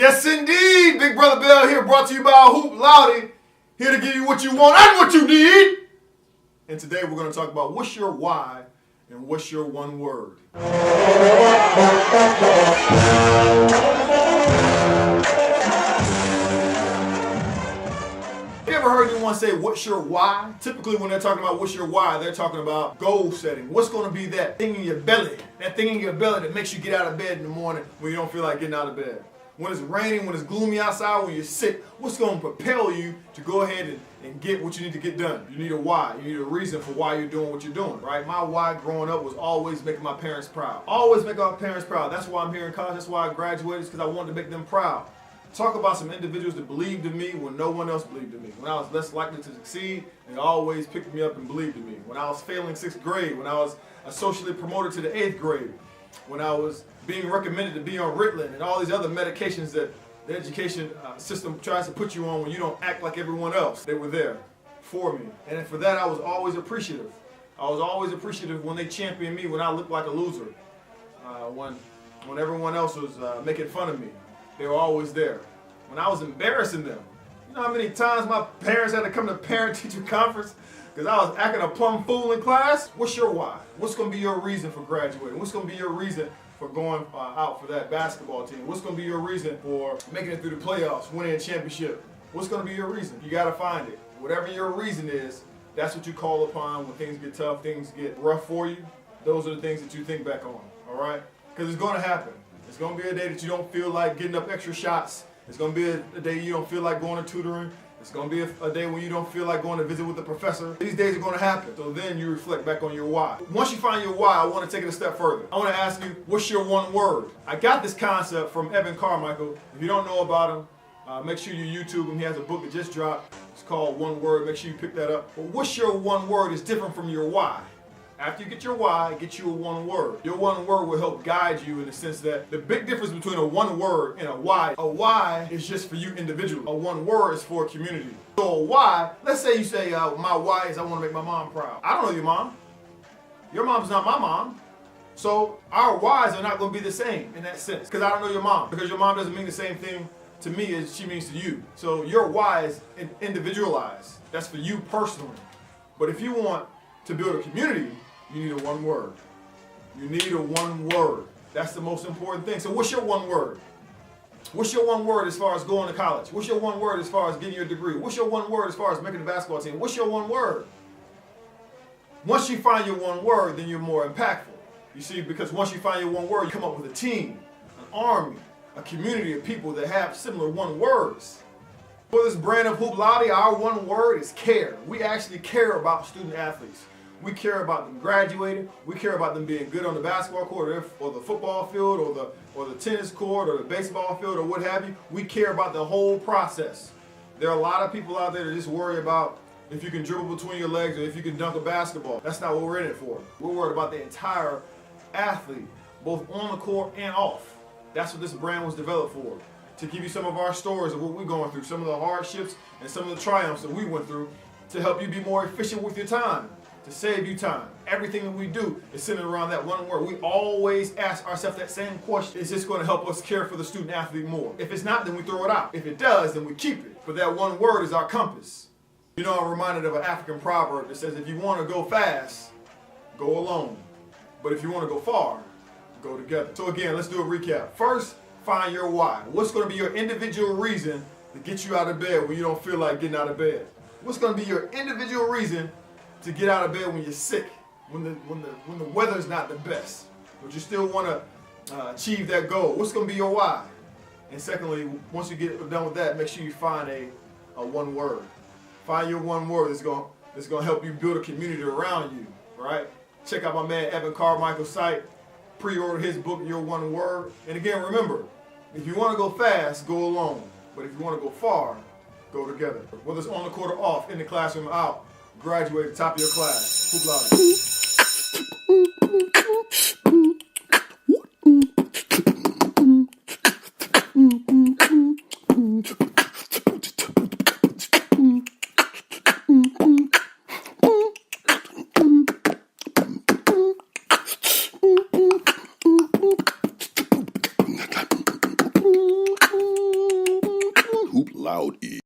Yes, indeed. Big Brother Bell here, brought to you by Hoop Loudy. Here to give you what you want and what you need. And today we're going to talk about what's your why and what's your one word. You ever heard anyone say, what's your why? Typically when they're talking about what's your why, they're talking about goal setting. What's going to be that thing in your belly? That thing in your belly that makes you get out of bed in the morning when you don't feel like getting out of bed. When it's raining, when it's gloomy outside, when you're sick, what's going to propel you to go ahead and get what you need to get done? You need a why. You need a reason for why you're doing what you're doing, right? My why growing up was always making my parents proud. Always make my parents proud. That's why I'm here in college. That's why I graduated, because I wanted to make them proud. Talk about some individuals that believed in me when no one else believed in me. When I was less likely to succeed, they always picked me up and believed in me. When I was failing 6th grade, when I was socially promoted to the 8th grade, when I was being recommended to be on Ritalin and all these other medications that the education system tries to put you on when you don't act like everyone else. They were there for me. And for that, I was always appreciative. I was always appreciative when they championed me when I looked like a loser. When everyone else was making fun of me, they were always there. When I was embarrassing them, you know how many times my parents had to come to parent-teacher conference because I was acting a plumb fool in class? What's your why? What's going to be your reason for graduating? What's going to be your reason for going out for that basketball team? What's going to be your reason for making it through the playoffs, winning a championship? What's going to be your reason? You got to find it. Whatever your reason is, that's what you call upon when things get tough, things get rough for you. Those are the things that you think back on, all right? Because it's going to happen. It's going to be a day that you don't feel like getting up extra shots. It's going to be a day you don't feel like going to tutoring. It's going to be a day when you don't feel like going to visit with the professor. These days are going to happen. So then you reflect back on your why. Once you find your why, I want to take it a step further. I want to ask you, what's your one word? I got this concept from Evan Carmichael. If you don't know about him, make sure you YouTube him. He has a book that just dropped. It's called One Word. Make sure you pick that up. But what's your one word is different from your why. After you get your why, get you a one word. Your one word will help guide you in the sense that the big difference between a one word and a why is just for you individually. A one word is for a community. So a why, let's say you say, my why is I want to make my mom proud. I don't know your mom. Your mom's not my mom. So our whys are not going to be the same in that sense. Because I don't know your mom. Because your mom doesn't mean the same thing to me as she means to you. So your why is individualized. That's for you personally. But if you want to build a community, you need a one word. You need a one word. That's the most important thing. So what's your one word? What's your one word as far as going to college? What's your one word as far as getting your degree? What's your one word as far as making the basketball team? What's your one word? Once you find your one word, then you're more impactful. You see, because once you find your one word, you come up with a team, an army, a community of people that have similar one words. For this brand of Hoop Loudy, our one word is care. We actually care about student athletes. We care about them graduating. We care about them being good on the basketball court or the football field or the tennis court or the baseball field or what have you. We care about the whole process. There are a lot of people out there that just worry about if you can dribble between your legs or if you can dunk a basketball. That's not what we're in it for. We're worried about the entire athlete, both on the court and off. That's what this brand was developed for. To give you some of our stories of what we're going through, some of the hardships and some of the triumphs that we went through to help you be more efficient with your time. To save you time. Everything that we do is centered around that one word. We always ask ourselves that same question. Is this going to help us care for the student athlete more? If it's not, then we throw it out. If it does, then we keep it. But that one word is our compass. You know, I'm reminded of an African proverb that says, if you want to go fast, go alone. But if you want to go far, go together. So again, let's do a recap. First, find your why. What's going to be your individual reason to get you out of bed when you don't feel like getting out of bed? What's going to be your individual reason to get out of bed when you're sick, when the weather's not the best, but you still want to achieve that goal? What's going to be your why? And secondly, once you get done with that, make sure you find a one word. Find your one word that's going to help you build a community around you, right? Check out my man Evan Carmichael's site. Pre-order his book, Your One Word. And again, remember, if you want to go fast, go alone. But if you want to go far, go together. Whether it's on the court or off, in the classroom or out, graduate at the top of your class. Hoop Loudy. Loud E.